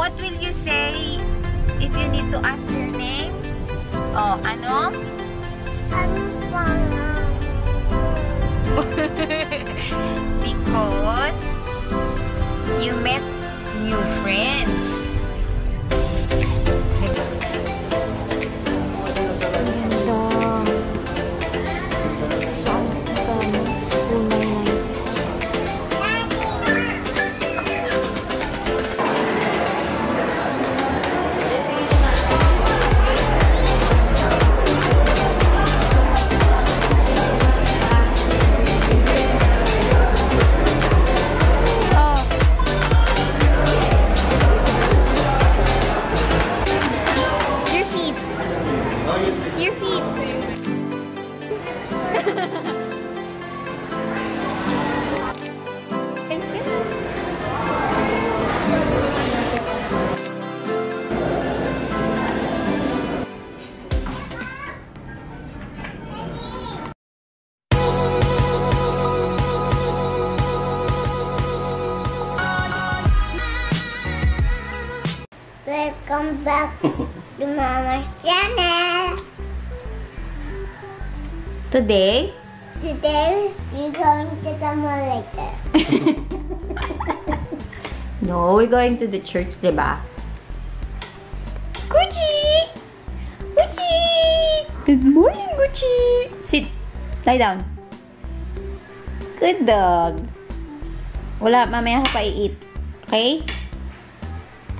What will you say if you need to ask their name? Oh, ano? Because you met new friends. Your feet. Welcome back to Mama's channel. Today, we're going to the mall later. no, we're going to the church, diba? Gucci! Gucci! Good morning, Gucci! Sit. Lie down. Good dog. Wala, mamaya ka pa i-eat. Okay?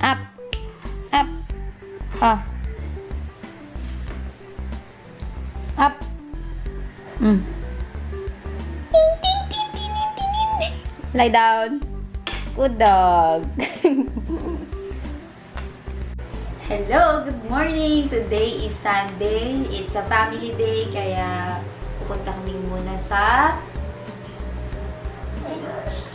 Up. Up. Oh. Up. Ting, ting, ting, ting, ting, ting, ting. Lie down. Good dog. Hello, good morning. Today is Sunday. It's a family day, kaya pupunta kami muna sa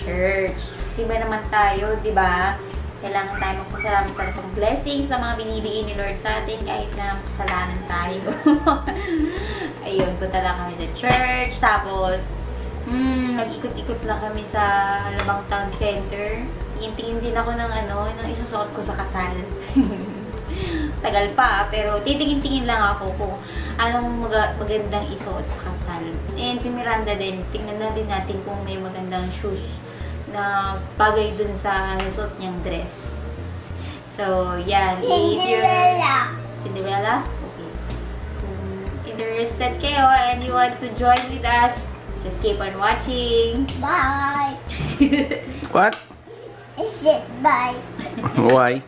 church. Kasi ba naman tayo, di ba? Kailangan tayo magpasalamat sa lahat ng blessings sa mga binibigay ni Lord sa atin kahit na kasalanan tayo. Ayun, punta lang kami sa church. Tapos, nag-ikot-ikot lang kami sa Alabang Town Center. Tingin-tingin din ako ng ng isusuot ko sa kasal. Tagal pa, pero titingin-tingin lang ako kung anong magandang isuot sa kasal. And si Miranda din, tingnan na din natin kung may magandang shoes na bagay dun sa suot niyang dress. So, yan. Cinderella. Cinderella? Okay. Kung interested kayo and you want to join with us, just keep on watching. Bye. What? I said bye. Why?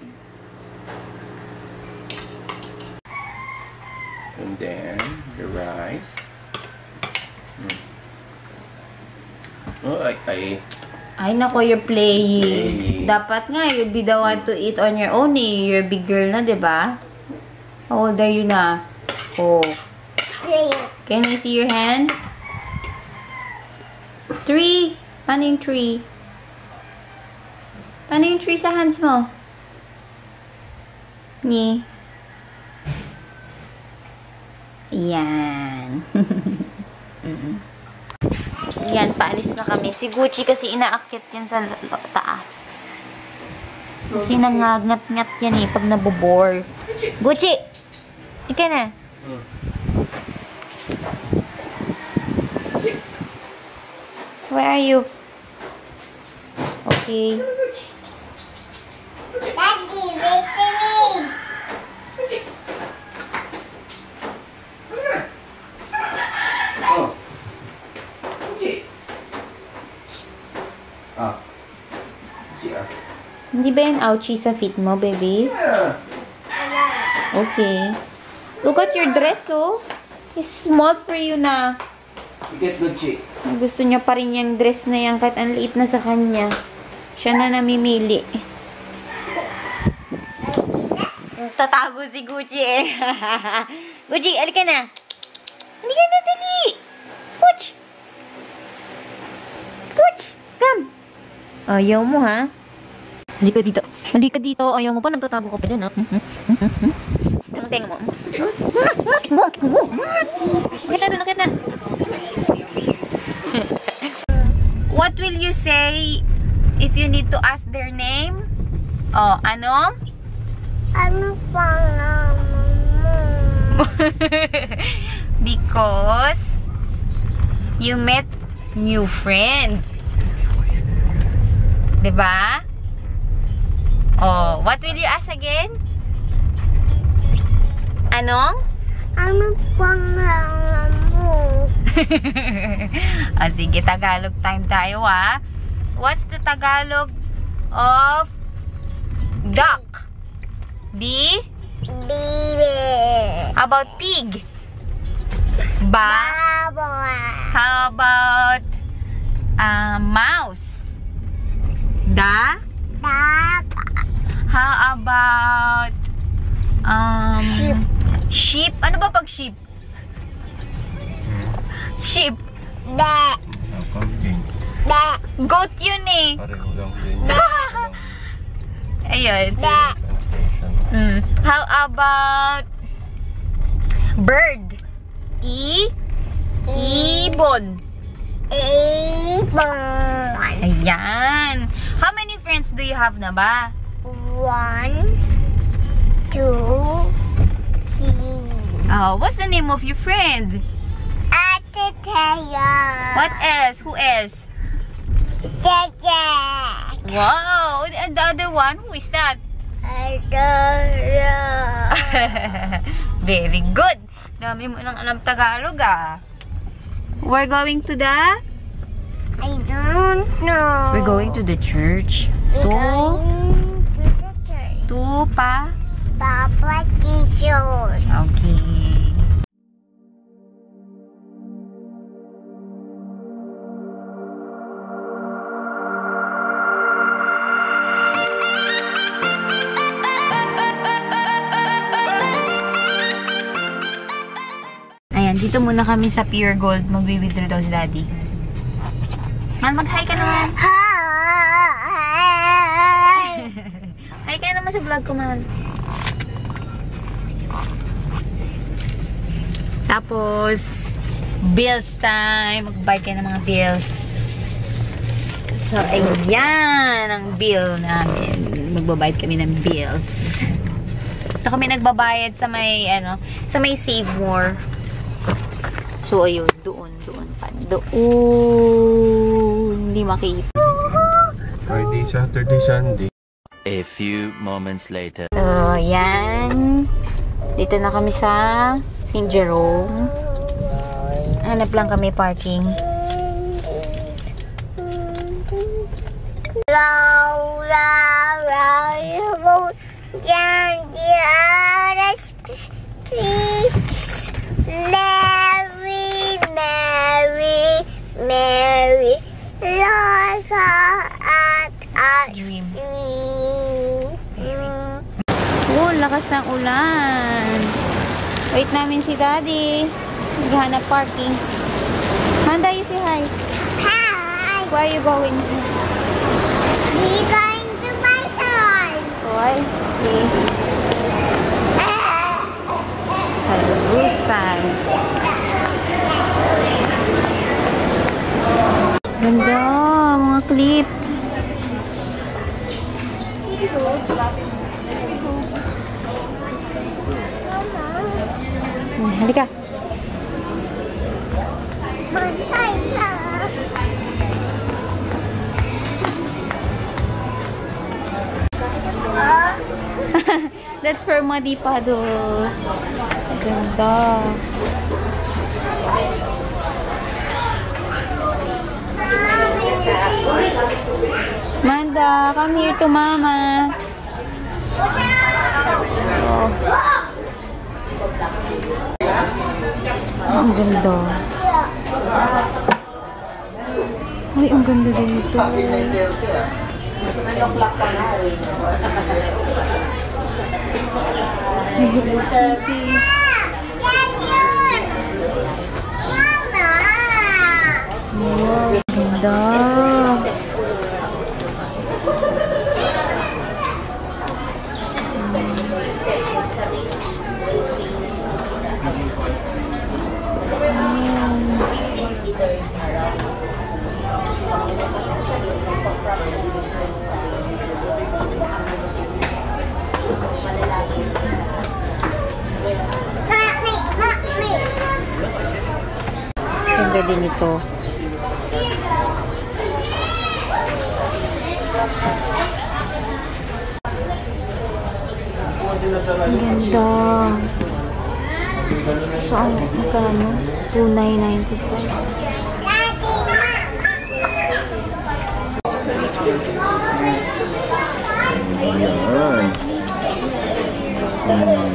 And then the rice. Oh, Ay, nako, you're playing. Dapat nga, you'd be the one to eat on your own eh. You're a big girl na, diba? How old are you na? Oh. 3. Can I see your hand? 3. Paano yung 3? Paano yung 3 sa hands mo? Ni. Yan. Yan, paalis na kami. Si Gucci kasi inaakyat yan sa taas. Kasi nangangat-ngat yan eh pag nabobore. Gucci! Ika na. Where are you? Okay. Daddy, wait for me. Oh. Hindi ba yung ouchie sa feet mo, baby? Yeah. Okay. Look at your dress, oh. It's small for you na. You get Gucci. Gusto niya pa rin yung dress na yan kahit ang liit na sa kanya. Siya na namimili. Tatago si Gucci eh. Gucci, alika na. Halika na, dali. Gucci. Gucci, come. Ayaw mo, ha? Halika dito. Halika dito. Ayaw mo pa. Nagtatago ka pa dyan, ha? Tangteng mo. Nakita na, nakita na. What will you say if you need to ask their name? Oh, ano? Ano pangalan mo? Because you met new friend. Diba? Oh, what will you ask again? Anong? Ano pangalan mo? Sige, Tagalog time tayo, ha? What's the Tagalog of duck? B? Baby. How about pig? Ba? Baboy. How about mouse? Da? Duck. How about Sheep. sheep? Ano ba pag sheep? Sheep. Be. Be. Goat yun eh. Pareho lang din. Ayun. Be. How about bird? Ibon. Ibon. Ayan. How many friends do you have na ba? 1, 2, 3. What's the name of your friend? Ate Taya. What else? Who else? Jeje. Wow. The other one? Who is that? I don't know. Very good. Dami mo nang alam Tagalog, ah. We're going to the... I don't know. We're going to the church. We're going to the church. To Papa teachers. Okay. Ayan, dito muna kami sa Pure Gold. Mag-withdraw daw si Daddy. Man, mag-hi ka naman. Hi. Hi ka naman sa vlog ko, man. Tapos, bills time. Mag-buy kayo ng mga bills. So, ayan ang bill namin. Magbabayad kami ng bills. Ito kami nagbabayad sa may, sa may Save More. So, ayun. Doon pa. Doon. Hindi makita. Friday, Saturday, Sunday. A few moments later. So, ayan. Dito na kami sa St. Jerome. Hanap lang kami parking. Mary, Lorca at Dream. Dream. Oh, lakas ng ulan. Wait namin si Daddy. Naghahanap parking. Manda, you say hi. Hi. Where are you going? We're going to buy toys. Why? Okay. Hello, Sans. Ganda, mga clips. Halika. Bantay na. That's for Madi Paddle. Ganda. Manda, come here to Mama. Oh. Ang ganda. Ay, ang ganda dito. Hello Kitty. Wow, ganda. ganda din ito. Ganda. So, ang magkano? 2,995. Ayan.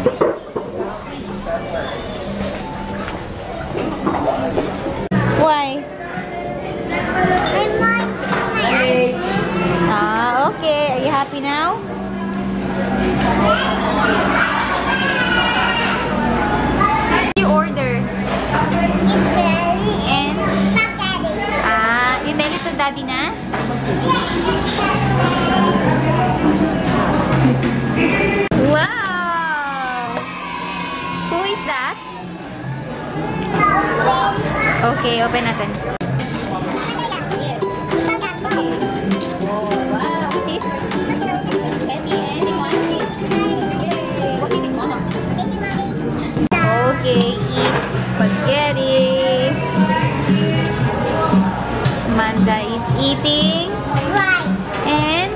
Why? Ah, okay. Are you happy now? What did you order? And you tell it to daddy na? Wow! Who is that? Okay, open natin. Yes. Okay. Wow, this. Anyone? Okay, eat spaghetti. Amanda is eating. And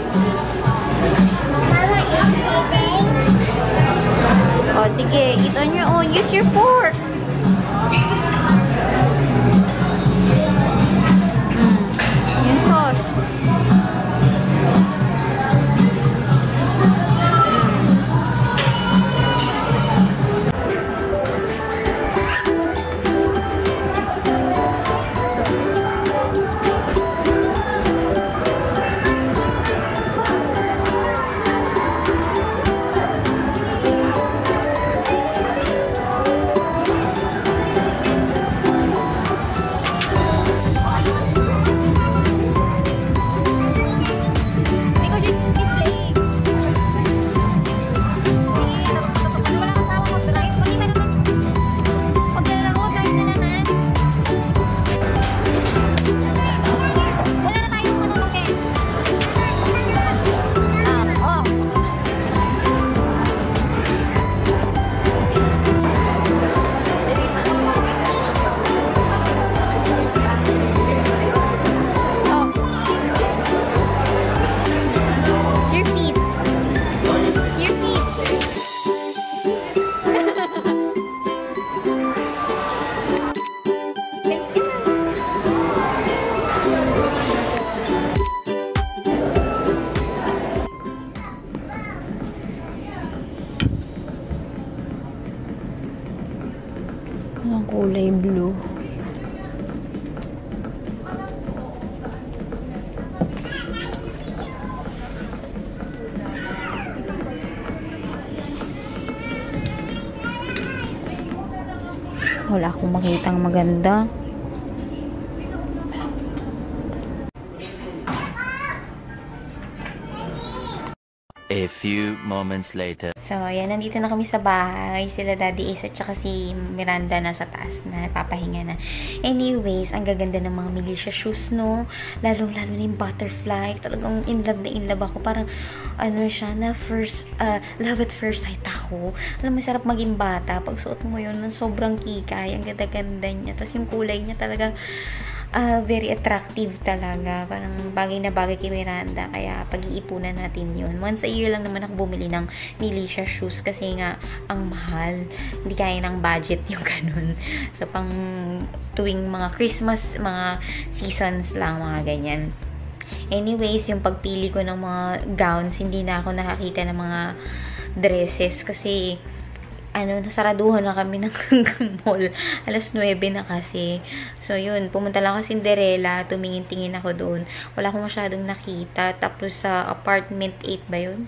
oh, sige, eat on your own. Use your fork. Yung sauce. Ang kulay blue. Wala akong makitang maganda. A few moments later. So, ayan, nandito na kami sa bahay. Sila Daddy Ace at saka si Miranda nasa taas na papahinga na. Anyways, ang gaganda ng mga Militia shoes, no? Lalo-lalo na yung butterfly. Talagang in love ako. Parang, ano siya, na first, love at first sight ako. Alam mo, sarap maging bata. Pag suot mo yun, sobrang kikay. Ang ganda-ganda niya. Tapos yung kulay niya talagang, very attractive talaga. Parang bagay na bagay kay Miranda. Kaya pag-iipunan natin yun. Once a year lang naman ako bumili ng Militia shoes kasi nga ang mahal. Hindi kaya ng budget yung ganun. So pang tuwing mga Christmas, mga seasons lang, mga ganyan. Anyways, yung pagpili ko ng mga gowns, hindi na ako nakakita ng mga dresses kasi nasaraduhan na kami ng mall. Alas 9 na kasi. So, yun. Pumunta lang ako sa Cinderella. Tumingin-tingin ako doon. Wala akong masyadong nakita. Tapos, sa apartment 8 ba yun?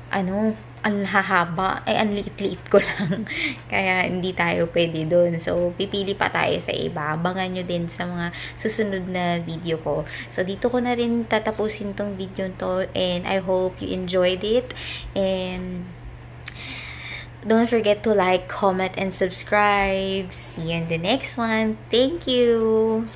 Ang hahaba. Ay, ang liit-liit ko lang. Kaya, hindi tayo pwede doon. So, pipili pa tayo sa iba. Abangan nyo din sa mga susunod na video ko. So, dito ko na rin tatapusin tong video to. And, I hope you enjoyed it. And, don't forget to like, comment, and subscribe. See you in the next one. Thank you!